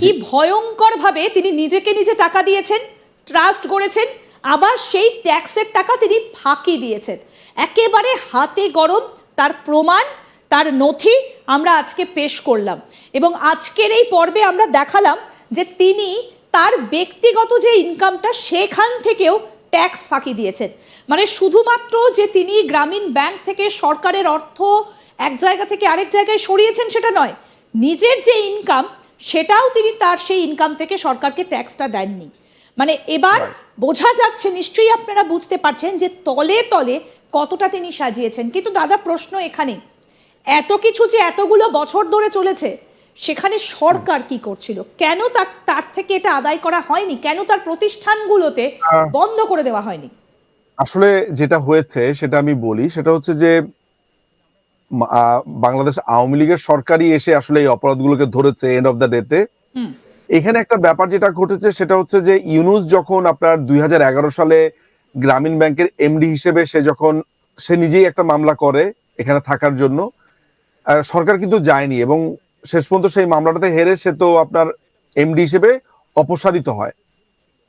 কি ভয়ঙ্কর ভাবে তিনি নিজেকে নিজে টাকা দিয়েছেন, ট্রাস্ট করেছেন, আবার সেই ট্যাক্সের টাকা তিনি ফাঁকি দিয়েছেন। একেবারে হাতে গরম তার প্রমাণ, তার নথি আমরা আজকে পেশ করলাম এবং আজকের এই পর্বে আমরা দেখালাম যে তিনি তার ব্যক্তিগত যে ইনকামটা সেখান থেকেও ট্যাক্স ফাঁকি দিয়েছেন। মানে শুধুমাত্র যে তিনি গ্রামীণ ব্যাংক থেকে সরকারের অর্থ এক জায়গা থেকে আরেক জায়গায় সরিয়েছেন সেটা নয়, নিজের যে ইনকাম সেটাও তিনি তার সেই ইনকাম থেকে সরকারকে ট্যাক্সটা দেননি। মানে এবার বোঝা যাচ্ছে, নিশ্চয়ই আপনারা বুঝতে পারছেন যে তলে তলে কতটা তিনি সাজিয়েছেন। কিন্তু দাদা প্রশ্ন এখানে, এত কিছু যে এতগুলো বছর ধরে চলেছে সেখানে সরকার কি করছিল? কেন তার থেকে এটা আদায় করা হয়নি? কেন তার প্রতিষ্ঠানগুলোতে বন্ধ করে দেওয়া হয়নি? আসলে যেটা হয়েছে সেটা আমি বলি, সেটা হচ্ছে যে বাংলাদেশ আওয়ামী লীগের সরকারই এসে আসলে এই অপরাধগুলোকে ধরেছে এন্ড অফ দ্য ডেতে। এখানে একটা ব্যাপার যেটা ঘটেছে সেটা হচ্ছে যে ইউনূস যখন আপনার 2011 সালে গ্রামীণ ব্যাংকের এমডি হিসেবে সে নিজেই একটা মামলা করে এখানে থাকার জন্য, সরকার কিন্তু যায়নি এবং শেষ পর্যন্ত সেই মামলাটাতে হেরে সে তো আপনার এমডি হিসেবে অপসারিত হয়।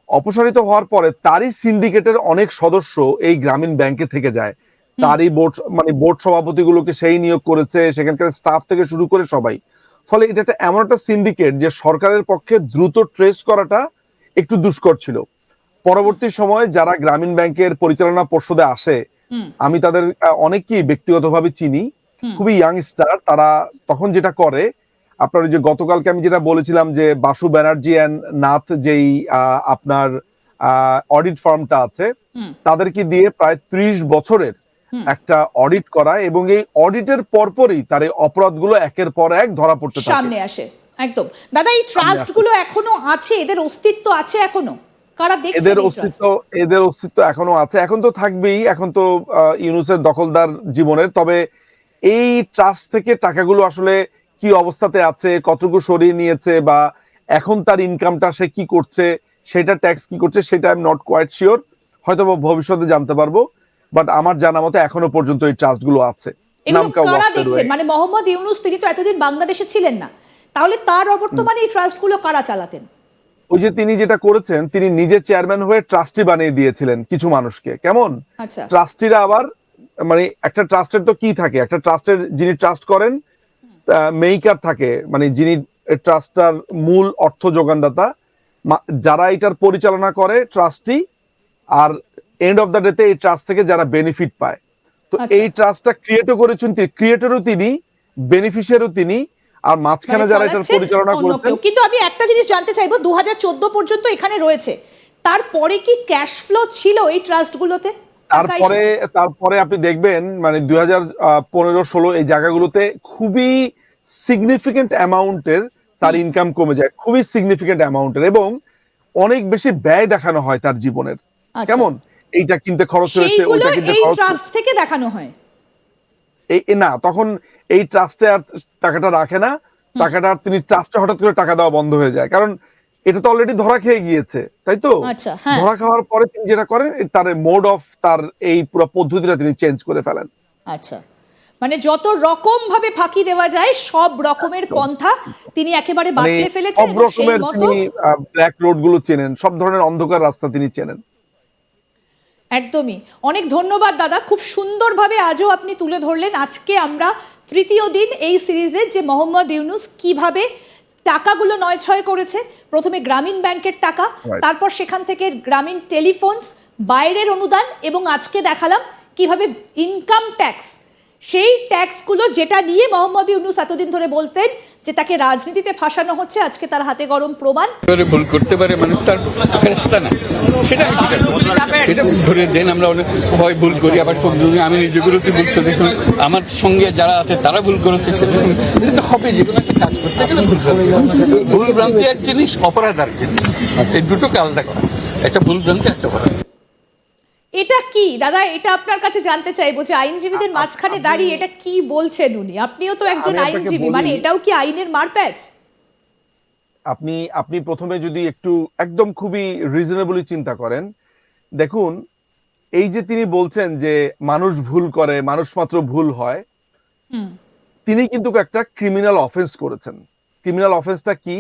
অপসারিত হওয়ার পরে তারই সিন্ডিকেটের অনেক সদস্য এই গ্রামীণ ব্যাংকে থেকে যায়। তারই বোর্ড সভাপতিগুলোকে সেই নিয়োগ করেছে, সেখানকার স্টাফ থেকে শুরু করে সবাই। ফলে এটা একটা এমন একটা সিন্ডিকেট যে সরকারের পক্ষে দ্রুত ট্রেস করাটা একটু দুষ্কর ছিল। পরবর্তী সময় যারা গ্রামীণ ব্যাংকের পরিচালনা পর্ষদে আসে, আমি তাদের অনেককেই ব্যক্তিগতভাবে চিনি, খুবই ইয়াংস্টার। তারা তখন যেটা করে, আপনার ওই যে গতকালকে আমি যেটা বলেছিলাম যে বাসু ব্যানার্জি অ্যান্ড নাথ যেই আপনার অডিট ফার্মটা আছে, তাদেরকে দিয়ে প্রায় 30 বছরের একটা অডিট করায় এবং এই অডিটের পরপরই তার এই অপরাধগুলো একের পর এক ধরা পড়তে থাকে, সামনে আসে। একদম দাদা, এই ট্রাস্ট গুলো এখনো আছে? এদের অস্তিত্ব আছে এখনো? কারা দেখছে এদের অস্তিত্ব এখনো আছে, এখন তো থাকবেই। এখন তো ইউনূসের দখলদার জীবনের। তবে এই ট্রাস্ট থেকে টাকাগুলো আসলে কি অবস্থাতে আছে, কতটুকু সরিয়ে নিয়েছে, বা এখন তার ইনকামটা সে কি করছে, সেটা ট্যাক্স কি করছে, সেটা I am not quite sure. হয়তো ভবিষ্যতে জানতে পারবো, বাট আমার জানা মতে এখনো পর্যন্ত এই ট্রাস্ট গুলো আছে। মানে মোহাম্মদ ইউনূস তিনি তো এতদিন বাংলাদেশে ছিলেন না, তাহলে তার অবর্তমানে এই ট্রাস্ট গুলো কারা চালাতেন? ওই যে তিনি যেটা করেছেন, তিনি নিজে চেয়ারম্যান হয়ে ট্রাস্টি বানিয়ে দিয়েছিলেন কিছু মানুষকে। কেমন ট্রাস্টিরা আবার, মানে একটা ট্রাস্টের তো কি থাকে, একটা ট্রাস্টের যিনি ট্রাস্ট করেন মেইকার থাকে, মানে যিনি ট্রাস্টটার মূল অর্থ যোগানদাতা, যারা এটার পরিচালনা করে ট্রাস্টি, আর এন্ড অফ দ্য ডেতে এই ট্রাস্ট থেকে যারা বেনিফিট পায়। তো এই ট্রাস্টটা ক্রিয়েটও করেছেন, ক্রিয়েটরও তিনি, বেনিফিশিয়ারও তিনি, আর মাঝখানে যারা এটার পরিচালনা করেছেন। কিন্তু আমি একটা জিনিস জানতে চাইবো, 2014 পর্যন্ত এখানে রয়েছে, তারপরে কি ক্যাশ ফ্লো ছিল এই ট্রাস্টগুলোতে? তারপরে আপনি দেখবেন মানে 2015-16 এই জায়গাগুলোতে খুবই সিগনিফিকেন্ট অ্যামাউন্টের তার ইনকাম কমে যায়, খুবই সিগনিফিকেন্ট অ্যামাউন্টের, এবং অনেক বেশি ব্যয় দেখানো হয় তার জীবনের। কেমন এইটা কিনতে খরচ হয়েছে, ওইটা কিনতে খরচ, এই ট্রাস্ট থেকে দেখানো হয়। না, তখন এই ট্রাস্টে আর টাকাটা রাখে না, টাকাটা তিনি ট্রাস্টে হঠাৎ করে টাকা দেওয়া বন্ধ হয়ে যায়, কারণ এটা তো অলরেডি ধরা খেয়ে গিয়েছে, তাই তো? ধরা খাওয়ার পরে তিনি যেটা করেন, তার মোড অফ তার এই পুরো পদ্ধতিটা তিনি চেঞ্জ করে ফেলেন। আচ্ছা, মানে যত রকম ভাবে ফাঁকি দেওয়া যায় সব রকমের পন্থা তিনি একেবারে বাতিলে ফেলেছেন। সব রকমের তিনি ব্ল্যাক রোড গুলো চেনেন, সব ধরনের অন্ধকার রাস্তা তিনি চেনেন। একদমই। অনেক ধন্যবাদ দাদা, খুব সুন্দরভাবে আজও আপনি তুলে ধরলেন। আজকে আমরা তৃতীয় দিন এই সিরিজের, যে মোহাম্মদ ইউনূস কিভাবে টাকাগুলো নয়ছয় করেছে। প্রথমে গ্রামীণ ব্যাংকের টাকা, তারপর সেখান থেকে গ্রামীণ টেলিফোনস, বাইরের অনুদান, এবং আজকে দেখালাম কিভাবে ইনকাম ট্যাক্স, সেই ট্যাক্সগুলো যেটা নিয়ে মোহাম্মদ ইউনূস এতদিন ধরে বলতেন যে তাকে রাজনীতিতে ফাঁসানো হচ্ছে, আজকে তার হাতে গরম প্রমাণ। ভুল করতে পারে মানুষ, তার ফেরেশতা না, সেটা আমি স্বীকার করি। সেটা ধরে দেন, আমরা অনেক হয় ভুল করি, আবার সব আমি নিজে করেছি ভুল, দেখুন আমার সঙ্গে যারা আছে তারা ভুল করেছে, সেটা হবে। যেগুলো একটা কাজ করতে গেলে ভুল ভ্রান্তি এক জিনিস, অপরাধ আর জিনিস, এই দুটোকে আলাদা করা। একটা ভুল ভ্রান্তি, একটা অপরাধ। এটা কি দাদা, এটা আপনার কাছে জানতে চাইবো যে আইনজীবীদের মাঝখানে দাঁড়িয়ে এটা কি বলছেন উনি? আপনিও তো একজন আইনজীবী, মানে এটাও কি আইনের মারপ্যাচ? আপনি প্রথমে যদি একটু একদম খুবই রিজনেবলি চিন্তা করেন, দেখুন এই যে তিনি বলছেন যে মানুষ ভুল করে, মানুষ মাত্র ভুল হয়, তিনি কিন্তু একটা ক্রিমিনাল অফেন্স করেছেন। ক্রিমিনাল অফেন্সটা কি?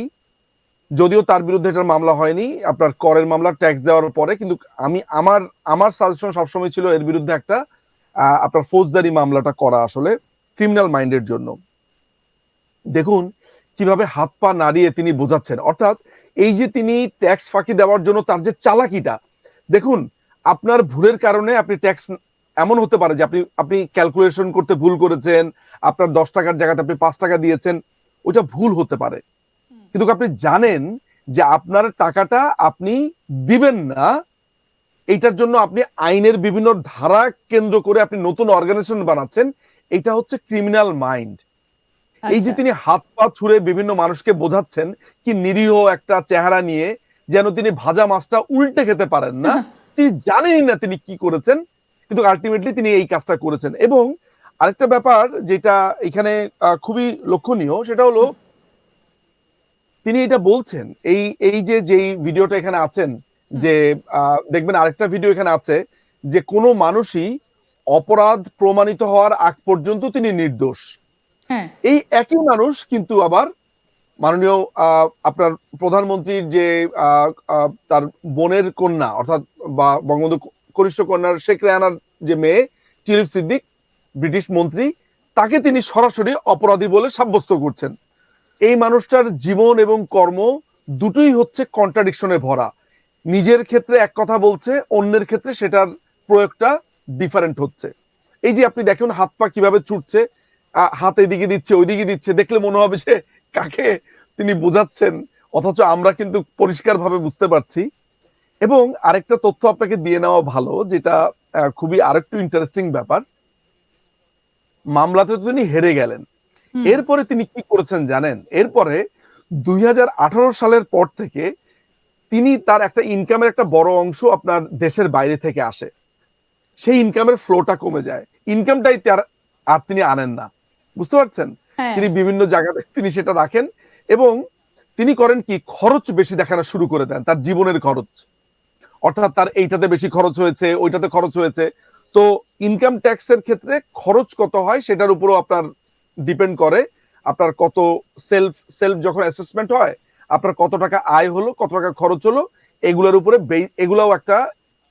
যদিও তার বিরুদ্ধে এটার মামলা হয়নি, আপনার করের মামলা ট্যাক্স দেওয়ার পরে, কিন্তু আমি আমার সাজেশন সবসময় ছিল এর বিরুদ্ধে একটা আপনার ফৌজদারি মামলাটা করা, আসলে ক্রিমিনাল মাইন্ডের জন্য। দেখুন কিভাবে হাত পা নাড়িয়ে তিনি বোঝাচ্ছেন, অর্থাৎ এই যে তিনি ট্যাক্স ফাঁকি দেওয়ার জন্য তার যে চালাকিটা দেখুন, আপনার ভুলের কারণে আপনি ট্যাক্স, এমন হতে পারে যে আপনি ক্যালকুলেশন করতে ভুল করেছেন, আপনার 10 টাকার জায়গাতে আপনি 5 টাকা দিয়েছেন, ওইটা ভুল হতে পারে, কিন্তু আপনি জানেন যে আপনার টাকাটা আপনি দিবেন না, এইটার জন্য আপনি আইনের বিভিন্ন ধারা কেন্দ্র করে আপনি নতুন অর্গানাইজেশন বানাচ্ছেন, এটা হচ্ছে ক্রিমিনাল মাইন্ড। এই যে আচ্ছা। তিনি হাত পা ছুঁড়ে বিভিন্ন মানুষকে বোঝাচ্ছেন কি নিরীহ একটা চেহারা নিয়ে, যেন তিনি ভাজা মাছটা উল্টে খেতে পারেন না, তিনি জানেনই না তিনি কি করেছেন, কিন্তু আলটিমেটলি তিনি এই কাজটা করেছেন। এবং আরেকটা ব্যাপার যেটা এখানে খুবই লক্ষণীয়, সেটা হলো তিনি এটা বলছেন, এই যেই ভিডিওটা এখানে আছেন, যে দেখবেন আরেকটা ভিডিও এখানে আছে, যে কোনো মানুষই অপরাধ প্রমাণিত হওয়ার আগ পর্যন্ত তিনি নির্দোষ। হ্যাঁ। এই একই মানুষ কিন্তু আবার মাননীয় আপনার প্রধানমন্ত্রীর যে তার বোনের কন্যা, অর্থাৎ বা বঙ্গবন্ধু কনিষ্ঠ কন্যার শেখ রেহানার যে মেয়ে টিউলিপ সিদ্দিক, ব্রিটিশ মন্ত্রী, তাকে তিনি সরাসরি অপরাধী বলে সাব্যস্ত করছেন। এই মানুষটার জীবন এবং কর্ম দুটোই হচ্ছে কন্ট্রাডিকশনে ভরা, নিজের ক্ষেত্রে এক কথা বলছে, অন্যের ক্ষেত্রে সেটার প্রয়োগটা ডিফারেন্ট হচ্ছে। এই যে আপনি দেখুন হাত পা কিভাবে ছুটছে, হাত এদিকে দিচ্ছে ওইদিকে দিচ্ছে, দেখলে মনে হবে যে কাকে তিনি বোঝাচ্ছেন, অথচ আমরা কিন্তু পরিষ্কার ভাবে বুঝতে পারছি। এবং আরেকটা তথ্য আপনাকে দিয়ে নেওয়া ভালো, যেটা খুবই আরেকটু ইন্টারেস্টিং ব্যাপার, মামলাতে তো তিনি হেরে গেলেন, এরপরে তিনি কি করেছেন জানেন? এরপরে 2018 সালের পর থেকে তিনি তার একটা ইনকামের একটা বড় অংশ আপনার দেশের বাইরে থেকে আসে, সেই ইনকামের ফ্লোটা কমে যায়, ইনকামটাই আর তিনি আনেন না, বুঝতে পারছেন? হ্যাঁ। তিনি বিভিন্ন জায়গাতে তিনি সেটা রাখেন, এবং তিনি করেন কি, খরচ বেশি দেখানো শুরু করে দেন, তার জীবনের খরচ, অর্থাৎ তার এইটাতে বেশি খরচ হয়েছে, ওইটাতে খরচ হয়েছে। তো ইনকাম ট্যাক্সের ক্ষেত্রে খরচ কত হয় সেটার উপরও আপনার ডিপেন্ড করে, আপনার কত সেলফ যখন অ্যাসেসমেন্ট হয়, আপনার কত টাকা আয় হলো, কত টাকা খরচ হলো, এগুলোর উপরে এগুলাও একটা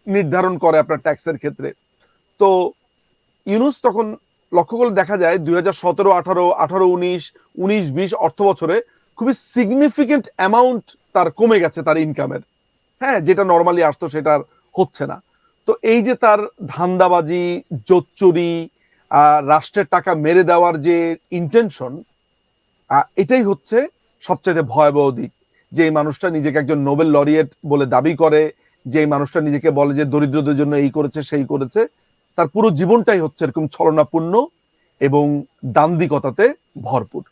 নির্ধারণ করে আপনার ট্যাক্সের ক্ষেত্রে। তো ইউনুস তখন লক্ষ্য করে দেখা যায় 2017, 18, 18, 19, 19-20 অর্থ বছরে খুবই সিগনিফিকেন্ট অ্যামাউন্ট তার কমে গেছে তার ইনকামের, হ্যাঁ, যেটা নর্মালি আসতো সেটা আর হচ্ছে না। তো এই যে তার ধান্দাবাজি, জোচ্চুরি, রাষ্ট্রের টাকা মেরে দেওয়ার যে ইন্টেনশন, এটাই হচ্ছে সবচেয়ে ভয়াবহ দিক, যে এই মানুষটা নিজেকে একজন নোবেল লরিয়েট বলে দাবি করে, যে এই মানুষটা নিজেকে বলে যে দরিদ্রদের জন্য এই করেছে সেই করেছে, তার পুরো জীবনটাই হচ্ছে এরকম ছলনাপূর্ণ এবং দান্দিকতাতে ভরপুর।